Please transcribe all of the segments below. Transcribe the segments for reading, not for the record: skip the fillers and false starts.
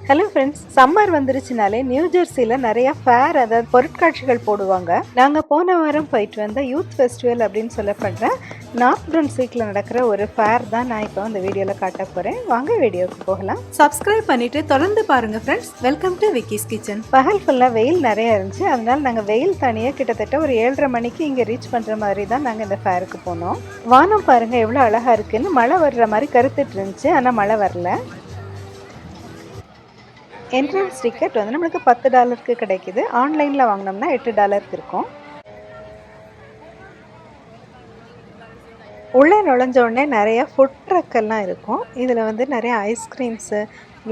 Hello friends, summer வந்துருச்சுனாலே new ஜெர்சியில் நிறைய fair, அதாவது பொருட்காட்சிகள் போடுவாங்க. நாங்கள் போன வாரம் போயிட்டு வந்த யூத் ஃபெஸ்டிவல் அப்படின்னு சொல்லப்படுற நார்த் பிரன்ஸ்விக்கில் நடக்கிற ஒரு ஃபேர் தான் நான் இப்போ அந்த வீடியோவில் காட்ட போகிறேன். வாங்க வீடியோவுக்கு போகலாம். சப்ஸ்கிரைப் பண்ணிட்டு தொடர்ந்து பாருங்கள் friends. Welcome to Vicky's kitchen. பகல் ஃபுல்லாக வெயில் நிறைய இருந்துச்சு. அதனால நாங்கள் வெயில் தனியாக கிட்டத்தட்ட ஒரு 7:30 மணிக்கு இங்கே ரீச் பண்ணுற மாதிரி தான் நாங்கள் இந்த ஃபேருக்கு போனோம். வானம் பாருங்கள் எவ்வளோ அழகாக இருக்குன்னு. மழை வர்ற மாதிரி கருத்துட்டு இருந்துச்சு, ஆனால் மழை வரல. என்ட்ரன்ஸ் டிக்கெட் வந்து நம்மளுக்கு $10 கிடைக்குது. ஆன்லைனில் வாங்கினோம்னா $8 இருக்கும். உள்ளே நுழைஞ்ச உடனே நிறைய ஃபுட் ட்ரக்கெல்லாம் இருக்கும். இதில் வந்து நிறைய ஐஸ்கிரீம்ஸு,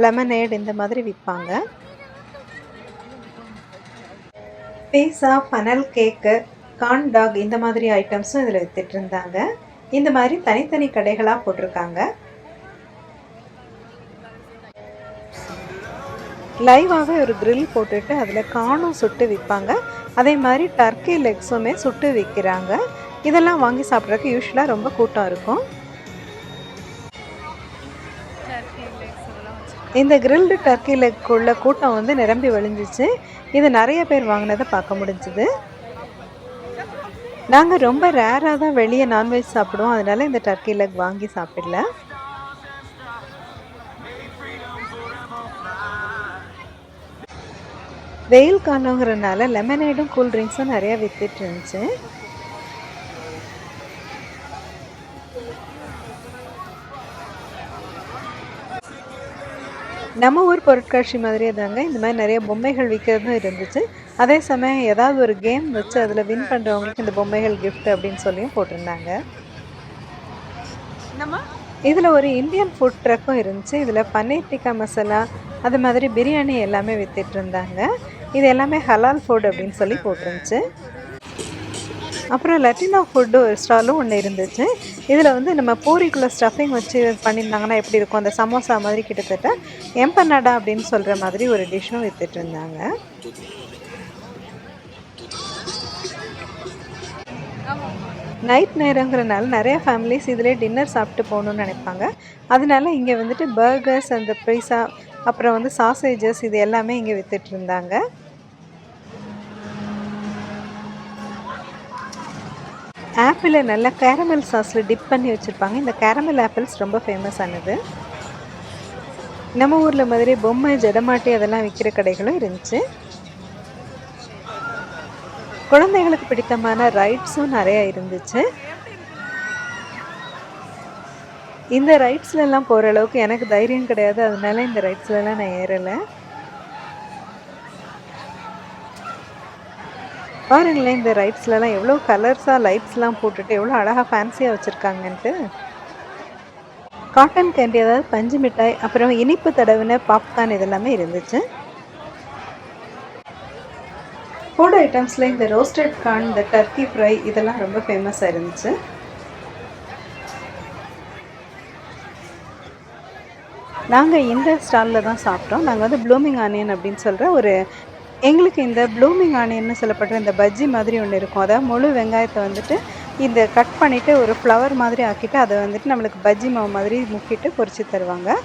லெமனேட் இந்த மாதிரி விற்பாங்க. பீஸா, ஃபனல் கேக்கு, கார்ன் டாக் இந்த மாதிரி ஐட்டம்ஸும் இதில் விற்றுட்டு இருந்தாங்க. இந்த மாதிரி தனித்தனி கடைகளாக போட்டிருக்காங்க. லைவாகவே ஒரு கிரில் போட்டுட்டு அதில் காணும் சுட்டு விற்பாங்க. அதே மாதிரி டர்க்கி லெக்ஸுமே சுட்டு விற்கிறாங்க. இதெல்லாம் வாங்கி சாப்பிட்றதுக்கு யூஸ்வலாக ரொம்ப கூட்டம் இருக்கும். இந்த கிரில்டு டர்க்கி லெக்குள்ள கூட்டம் வந்து நிரம்பி வழிஞ்சிச்சு. இது நிறைய பேர் வாங்கினதை பார்க்க முடிஞ்சுது. நாங்கள் ரொம்ப ரேராக தான் வெளியே நான்வெஜ் சாப்பிடுவோம். அதனால இந்த டர்க்கி லெக் வாங்கி சாப்பிடல. வெயில் காலங்கிறதுனால லெமனேடும் கூல் ட்ரிங்க்ஸும் நிறையா விற்றுட்டு இருந்துச்சு. நம்ம ஊர் பொருட்காட்சி மாதிரியே தாங்க இந்த மாதிரி நிறைய பொம்மைகள் விற்கிறதும் இருந்துச்சு. அதே சமயம் ஏதாவது ஒரு கேம் வச்சு அதில் வின் பண்ணுறவங்களுக்கு இந்த பொம்மைகள் கிஃப்ட் அப்படின்னு சொல்லியும் போட்டிருந்தாங்க. இதில் ஒரு இந்தியன் ஃபுட் ட்ரக்கும் இருந்துச்சு. இதில் பன்னீர் டிக்கா மசாலா, அது மாதிரி பிரியாணி எல்லாமே விற்றுட்டு இருந்தாங்க. இது எல்லாமே ஹலால் ஃபுட் அப்படின்னு சொல்லி போட்டிருந்துச்சு. அப்புறம் லட்டினோ ஃபுட்டு ஒரு ஸ்டாலும் ஒன்று இருந்துச்சு. இதில் வந்து நம்ம பூரிக்குள்ளே ஸ்டஃபிங் வச்சு பண்ணியிருந்தாங்கன்னா எப்படி இருக்கும், அந்த சமோசா மாதிரி கிட்டத்தட்ட எம்பனாடா அப்படின்னு சொல்கிற மாதிரி ஒரு டிஷ்ஷும் விற்றுட்டு இருந்தாங்க. நைட் நேரங்கிறனால நிறைய ஃபேமிலிஸ் இதிலே டின்னர் சாப்பிட்டு போகணுன்னு நினைப்பாங்க. அதனால இங்கே வந்துட்டு பர்கர்ஸ், அந்த பீஸா, அப்புறம் வந்து சாசேஜஸ் இது எல்லாமே இங்கே விற்றுட்டு இருந்தாங்க. ஆப்பிளை நல்லா கேரமல் சாஸில் டிப் பண்ணி வச்சுருப்பாங்க. இந்த கேரமல் ஆப்பிள்ஸ் ரொம்ப ஃபேமஸ் ஆனது. நம்ம ஊரில் மாதிரி பொம்மை, ஜடமாட்டி அதெல்லாம் விற்கிற கடைகளும் இருந்துச்சு. குழந்தைகளுக்கு பிடித்தமான ரைட்ஸும் நிறையா இருந்துச்சு. இந்த ரைட்ஸ்லலாம் போகிற அளவுக்கு எனக்கு தைரியம் கிடையாது. அதனால இந்த ரைட்ஸ்லலாம் நான் ஏறலை. பாருங்களேன், இந்த ரைட்ஸ்லலாம் எவ்வளோ கலர்ஸாக லைட்ஸ்லாம் போட்டுட்டு எவ்வளோ அழகாக ஃபேன்சியாக வச்சுருக்காங்கன்ட்டு. காட்டன் கேண்டி, அதாவது பஞ்சு மிட்டாய், அப்புறம் இனிப்பு தடவின பாப்கார்ன் இதெல்லாமே இருந்துச்சு. ஃபுட் ஐட்டம்ஸில் இந்த ரோஸ்டட் கார்ன், இந்த டர்க்கி ஃப்ரை இதெல்லாம் ரொம்ப ஃபேமஸாக இருந்துச்சு. நாங்கள் இந்த ஸ்டாலில் தான் சாப்பிட்டோம். நாங்கள் வந்து ப்ளூமிங் ஆனியன் அப்படின்னு சொல்கிற எங்களுக்கு இந்த ப்ளூமிங் ஆனியன்னு சொல்லப்படுற இந்த பஜ்ஜி மாதிரி ஒன்று இருக்கும். அதாவது முழு வெங்காயத்தை வந்துட்டு இந்த கட் பண்ணிவிட்டு ஒரு ஃப்ளவர் மாதிரி ஆக்கிட்டு அதை வந்துட்டு நம்மளுக்கு பஜ்ஜி மாவு மாதிரி முக்கிட்டு பொரிச்சு தருவாங்க.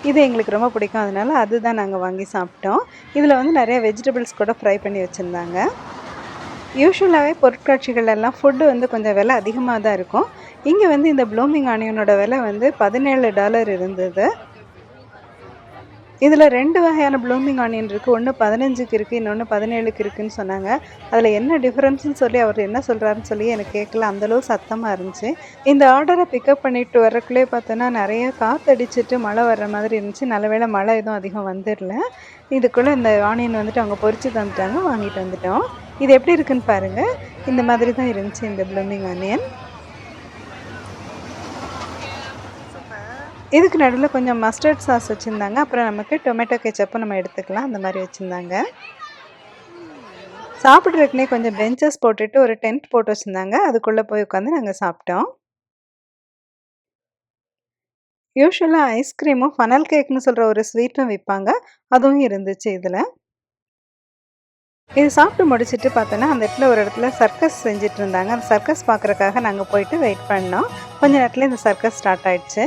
இது எங்களுக்கு ரொம்ப பிடிக்கும். அதனால அதுதான் நாங்கள் வாங்கி சாப்பிட்டோம். இதில் வந்து நிறைய வெஜிடபிள்ஸ் கூட ஃப்ரை பண்ணி வச்சுருந்தாங்க. யூஸ்வலாகவே பொருட்காட்சிகள் எல்லாம் ஃபுட்டு வந்து கொஞ்சம் விலை அதிகமாக தான் இருக்கும். இங்கே வந்து இந்த ப்ளூமிங் ஆனியனோட விலை வந்து $17 இருந்தது. இதில் 2 வகையான ப்ளூமிங் ஆனியன் இருக்குது. ஒன்று 15க்கு இருக்குது, இன்னொன்று 17க்கு இருக்குதுன்னு சொன்னாங்க. அதில் என்ன டிஃப்ரென்ஸ்னு சொல்லி அவர் என்ன சொல்கிறாருன்னு சொல்லி எனக்கு கேட்கல. அந்தளவு சத்தமாக இருந்துச்சு. இந்த ஆர்டரை பிக்கப் பண்ணிட்டு வரக்குள்ளே பார்த்தோன்னா நிறைய காற்றடிச்சிட்டு மழை வர்ற மாதிரி இருந்துச்சு. நல்ல வேளை மழை எதுவும் அதிகம் வந்துடல. இதுக்குள்ளே இந்த ஆனியன் வந்துட்டு அவங்க பொரிச்சு தந்துட்டாங்க, வாங்கிட்டு வந்துட்டோம். இது எப்படி இருக்குன்னு பாருங்கள். இந்த மாதிரி தான் இருந்துச்சு இந்த ப்ளூமிங் ஆனியன். இதுக்கு நடுவில் கொஞ்சம் மஸ்டர்ட் சாஸ் வச்சுருந்தாங்க. அப்புறம் நமக்கு டொமேட்டோ கெச்சப்பும் நம்ம எடுத்துக்கலாம், அந்த மாதிரி வச்சுருந்தாங்க. சாப்பிட்றதுக்குனே கொஞ்சம் பெஞ்சஸ் போட்டுட்டு ஒரு டென்ட் போட்டு வச்சுருந்தாங்க. அதுக்குள்ளே போய் உட்காந்து நாங்கள் சாப்பிட்டோம். யூஸ்வலாக ஐஸ்கிரீமும் ஃபனல் கேக்னு சொல்கிற ஒரு ஸ்வீட்டும் விற்பாங்க. அதுவும் இருந்துச்சு இதில். இது சாப்பிட்டு முடிச்சுட்டு பார்த்தோன்னா அந்த இடத்துல ஒரு இடத்துல சர்க்கஸ் செஞ்சுட்டு இருந்தாங்க. அந்த சர்க்கஸ் பார்க்குறக்காக நாங்கள் போயிட்டு வெயிட் பண்ணோம். கொஞ்சம் நேரத்தில் இந்த சர்க்கஸ் ஸ்டார்ட் ஆயிடுச்சு.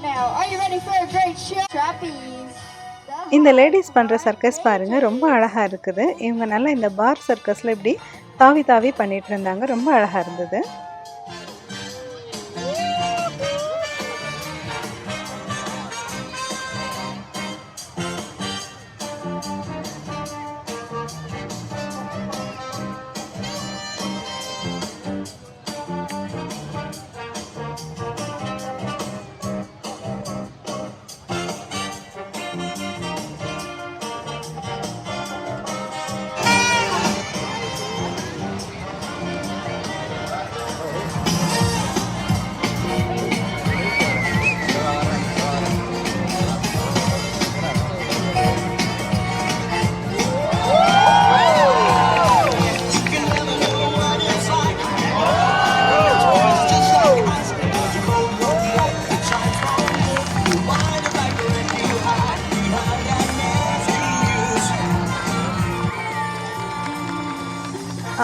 Now, are you ready for a great show? Trapeze. இந்த லேடீஸ் பண்ணுற சர்க்கஸ் பாருங்கள், ரொம்ப அழகாக இருக்குது. இவங்க நல்லா இந்த பார் சர்க்கஸில் இப்படி தாவி தாவி பண்ணிகிட்டு இருந்தாங்க. ரொம்ப அழகாக இருந்தது.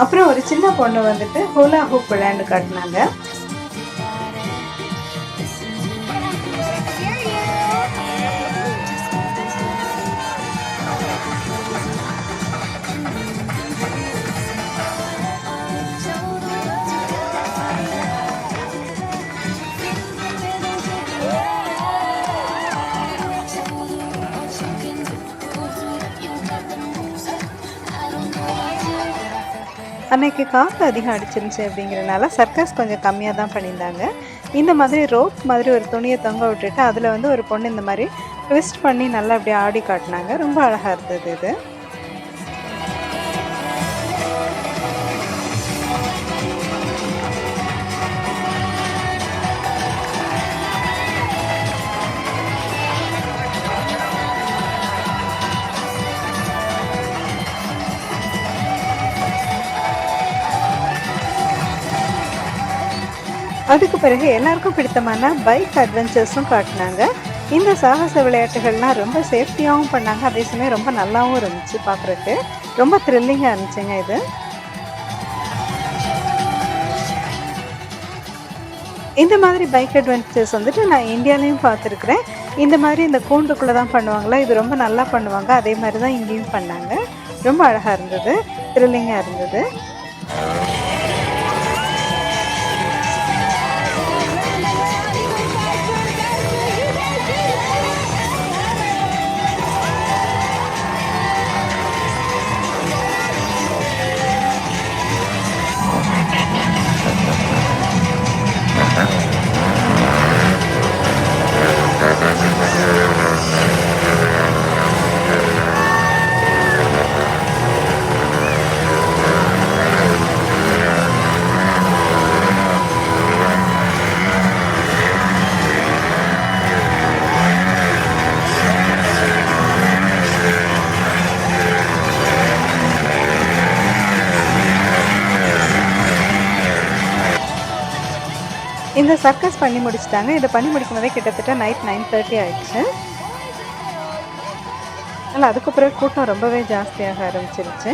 அப்புறம் ஒரு சின்ன பொண்ணு வந்துட்டு ஹூலா ஹூப் விளையாண்டு காட்டினாங்க. அன்னைக்கு காற்று அதிகம் அடிச்சிருந்துச்சு அப்படிங்கிறனால சர்க்கஸ் கொஞ்சம் கம்மியாக தான் பண்ணியிருந்தாங்க. இந்த மாதிரி ரோப் மாதிரி ஒரு துணியை தொங்க விட்டுட்டு அதில் வந்து ஒரு பொண்ணு இந்த மாதிரி ட்விஸ்ட் பண்ணி நல்லா அப்படியே ஆடி காட்டினாங்க. ரொம்ப அழகாக இருந்தது இது. அதுக்கு பிறகு எல்லாருக்கும் பிடித்தமான பைக் அட்வென்ச்சர்ஸும் காட்டினாங்க. இந்த சாகச விளையாட்டுகள்லாம் ரொம்ப சேஃப்டியாகவும் பண்ணாங்க, அதே சமயம் ரொம்ப நல்லாவும் இருந்துச்சு பார்க்குறதுக்கு. ரொம்ப த்ரில்லிங்காக இருந்துச்சுங்க இது. இந்த மாதிரி பைக் அட்வென்ச்சர்ஸ் வந்துட்டு நான் இந்தியாலையும் பார்த்துருக்குறேன். இந்த மாதிரி இந்த கூண்டுக்குள்ளே தான் பண்ணுவாங்களா, இது ரொம்ப நல்லா பண்ணுவாங்க. அதே மாதிரி தான் இங்கேயும் பண்ணாங்க. ரொம்ப அழகாக இருந்தது, த்ரில்லிங்காக இருந்தது. இந்த சர்க்கஸ் பண்ணி முடிச்சிட்டாங்க. இதை பண்ணி முடிக்கும் போதே கிட்டத்தட்ட நைட் 9:30 ஆயிடுச்சு. ஆனால் அதுக்கு பிறகு கூட்டம் ரொம்பவே ஜாஸ்தியாக ஆரம்பிச்சிருச்சு.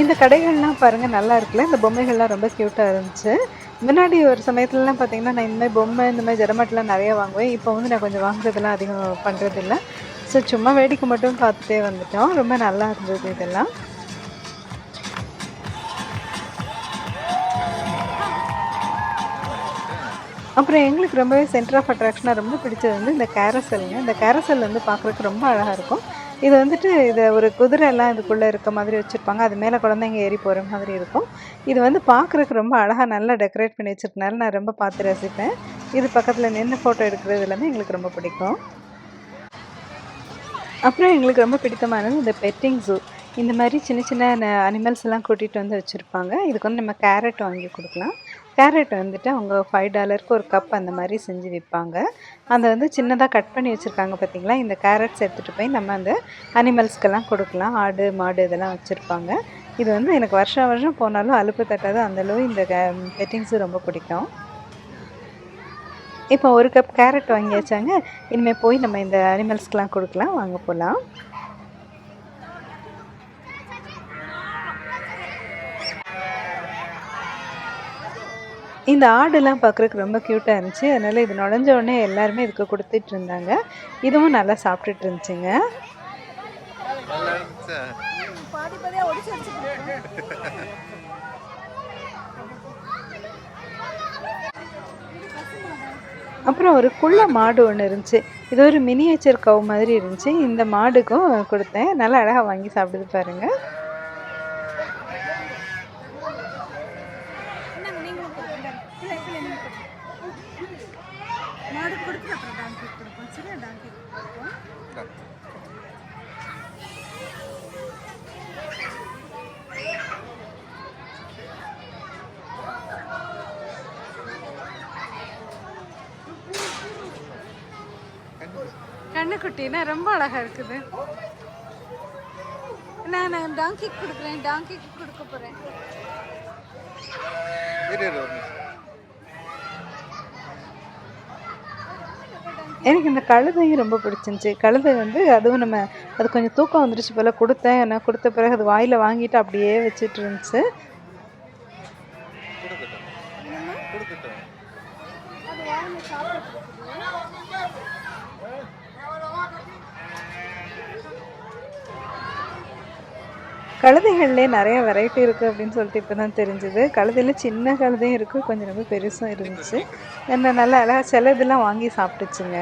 இந்த கடைகள்லாம் பாருங்கள் நல்லா இருக்குல்ல. இந்த பொம்மைகள்லாம் ரொம்ப க்யூட்டாக இருந்துச்சு. முன்னாடி ஒரு சமயத்துலலாம் பார்த்தீங்கன்னா நான் இந்த மாதிரி பொம்மை இந்த மாதிரி ஜடமாட்டெலாம் நிறையா வாங்குவேன். இப்போ வந்து நான் கொஞ்சம் வாங்குறதெல்லாம் அதிகம் பண்ணுறதில்ல. ஸோ சும்மா வேடிக்கை மட்டும் பார்த்துட்டே வந்துட்டோம். ரொம்ப நல்லா இருந்தது இதெல்லாம். அப்புறம் எங்களுக்கு ரொம்பவே சென்டர் ஆஃப் அட்ராக்ஷனாக ரொம்ப பிடிச்சது வந்து இந்த கேரசல்ங்க. இந்த கேரசல் வந்து பார்க்குறதுக்கு ரொம்ப அழகாக இருக்கும். இது வந்துட்டு இதை ஒரு குதிரை எல்லாம் இதுக்குள்ளே இருக்க மாதிரி வச்சுருப்பாங்க. அது மேலே குழந்தைங்க ஏறி போகிற மாதிரி இருக்கும். இது வந்து பார்க்குறதுக்கு ரொம்ப அழகாக நல்லா டெக்கரேட் பண்ணி வச்சுருக்கனால நான் ரொம்ப பார்த்து ரசிப்பேன். இது பக்கத்தில் நின்று ஃபோட்டோ எடுக்கிறது எல்லாமே எங்களுக்கு ரொம்ப பிடிக்கும். அப்புறம் எங்களுக்கு ரொம்ப பிடித்தமானது இந்த பெட்டிங் ஜூ. இந்த மாதிரி சின்ன சின்ன அனிமல்ஸ் எல்லாம் கூட்டிகிட்டு வந்து வச்சுருப்பாங்க. இதுக்கு வந்து நம்ம கேரட் வாங்கி கொடுக்கலாம். கேரட் வந்துட்டு அவங்க $5 ஒரு கப் அந்த மாதிரி செஞ்சு விற்பாங்க. அதை வந்து சின்னதாக கட் பண்ணி வச்சுருக்காங்க பார்த்தீங்களா. இந்த கேரட்ஸ் எடுத்துகிட்டு போய் நம்ம அந்த அனிமல்ஸ்க்கெல்லாம் கொடுக்கலாம். ஆடு மாடு இதெல்லாம் வச்சுருப்பாங்க. இது வந்து எனக்கு வருஷம் வருஷம் போனாலும் அலுப்பு தட்டாது. அந்தளவு இந்த பெட்டிங்ஸு ரொம்ப பிடிக்கும். இப்போ ஒரு கப் கேரட் வாங்கியாச்சாங்க. இனிமேல் போய் நம்ம இந்த அனிமல்ஸ்க்கெலாம் கொடுக்கலாம். வாங்க போகலாம். இந்த ஆடுலாம் பார்க்குறதுக்கு ரொம்ப க்யூட்டாக இருந்துச்சு. அதனால் இது நுழைஞ்ச உடனே எல்லாருமே இதுக்கு கொடுத்துட்டு இருந்தாங்க. இதுவும் நல்லா சாப்பிட்டுட்டு இருந்துச்சுங்க. அப்புறம் ஒரு குள்ள மாடு ஒன்று இருந்துச்சு. இது ஒரு மினியேச்சர் கவ் மாதிரி இருந்துச்சு. இந்த மாடுக்கும் கொடுத்தேன். நல்லா அழகாக வாங்கி சாப்பிடுது பாருங்க. கண்ணுக்குட்டினா ரொம்ப அழகா இருக்குது. நான் டாங்கிக்கு கொடுக்குறேன். டாங்கிக்கு கொடுக்க போறேன். எனக்கு இந்த கழுதையும் ரொம்ப பிடிச்சிருந்துச்சி. கழுதை வந்து அதுவும் அது கொஞ்சம் தூக்கம் வந்துருச்சு போல். கொடுத்தேன். நான் கொடுத்த பிறகு அது வாயில் வாங்கிட்டு அப்படியே வச்சுட்டு இருந்துச்சு. கழுதைகள்லேயே நிறைய வெரைட்டி இருக்குது அப்படின்னு சொல்லிட்டு இப்போ தான் தெரிஞ்சுது. கழுதையில் சின்ன கழுதையும் இருக்குது, கொஞ்சம் ரொம்ப பெருசும் இருந்துச்சு. என்ன நல்லா அழகாக சில இதெல்லாம் வாங்கி சாப்பிட்டுச்சுங்க.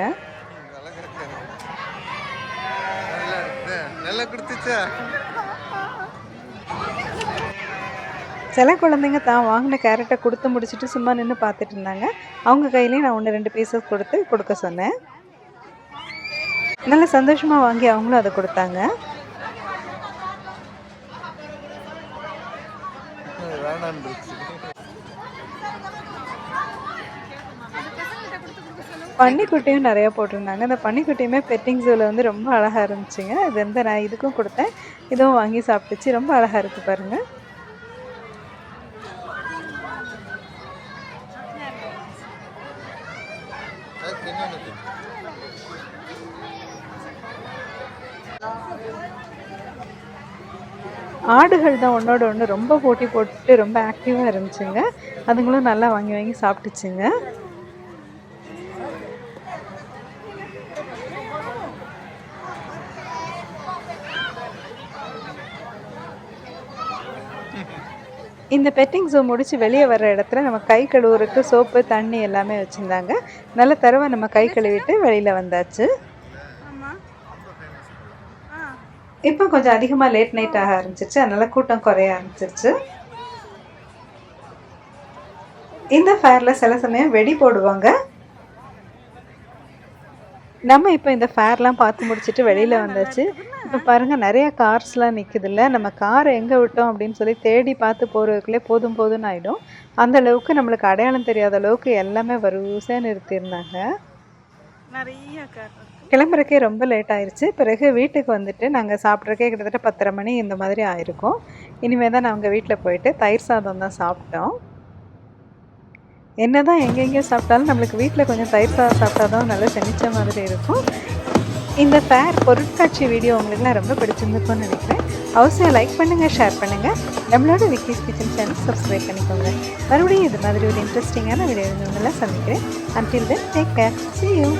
சில குழந்தைங்க தான் வாங்கின கேரட்டை கொடுத்து முடிச்சுட்டு சும்மா நின்று பார்த்துட்டு இருந்தாங்க. அவங்க கையிலேயே நான் 1-2 பீசஸ் கொடுக்க சொன்னேன். நல்லா சந்தோஷமாக வாங்கி அவங்களும் அதை கொடுத்தாங்க. பன்னிக்குட்டியும் நிறையா போட்டிருந்தாங்க. அந்த பன்னிக்குட்டியுமே பெட்டிங் ஜூவில் வந்து ரொம்ப அழகாக இருந்துச்சுங்க. இது வந்து நான் இதுக்கும் கொடுத்தேன். இதுவும் வாங்கி சாப்பிட்டுச்சு. ரொம்ப அழகாக இருக்குது பாருங்கள். ஆடுகள் தான் ஒன்றோட ஒன்று ரொம்ப போட்டி போட்டு ரொம்ப ஆக்டிவாக இருந்துச்சுங்க. அதுங்களும் நல்லா வாங்கி வாங்கி சாப்பிட்டுச்சுங்க. இந்த பெட்டிங் ஜூ முடித்து வெளியே வர்ற இடத்துல நம்ம கை கழுவுறதுக்கு சோப்பு தண்ணி எல்லாமே வச்சுருந்தாங்க. நல்ல தடவை நம்ம கை கழுவிட்டு வெளியில் வந்தாச்சு. இப்போ கொஞ்சம் அதிகமாக லேட் நைட் ஆக ஆரம்பிச்சிருச்சு. அதனால் கூட்டம் குறைய ஆரம்பிச்சிருச்சு. இந்த ஃபேரில் சில சமயம் வெடி போடுவாங்க. நம்ம இப்போ இந்த ஃபேர்லாம் பார்த்து முடிச்சுட்டு வெளியில் வந்தாச்சு. இப்போ பாருங்கள் நிறையா கார்ஸ்லாம் நிற்குதில்ல. நம்ம காரை எங்கே விட்டோம் அப்படின்னு சொல்லி தேடி பார்த்து போகிறதுக்குள்ளே போதும் போதும்னு ஆகிடும். அந்த அளவுக்கு நம்மளுக்கு அடையாளம் தெரியாத அளவுக்கு எல்லாமே வரிசையாக நிறுத்தியிருந்தாங்க. நிறைய கார் கிளம்புறக்கே ரொம்ப லேட் ஆயிடுச்சு. பிறகு வீட்டுக்கு வந்துட்டு நாங்கள் சாப்பிட்றக்கே கிட்டத்தட்ட 10:30 மணி இந்த மாதிரி ஆயிருக்கும். இனிமேல் தான் நாங்கள் வீட்டில் போயிட்டு தயிர் சாதம் தான் சாப்பிட்டோம். என்ன தான் எங்கெங்கேயும் சாப்பிட்டாலும் நம்மளுக்கு வீட்டில் கொஞ்சம் தயிர் சாதம் சாப்பிட்டா தான் நல்லா செமிச்ச மாதிரி இருக்கும். இந்த ஃபேர் பொருட்காட்சி வீடியோ உங்களுக்குலாம் ரொம்ப பிடிச்சிருந்துக்கும்னு நினைக்கிறேன். அவசியம் லைக் பண்ணுங்கள், ஷேர் பண்ணுங்கள். நம்மளோட விக்கிஸ் கிச்சன் சேனல் சப்ஸ்கிரைப் பண்ணிக்கோங்க. மறுபடியும் இது மாதிரி ஒரு இன்ட்ரெஸ்டிங்கான வீடியோ உங்களை சந்திக்கிறேன். Until then, take care. See you.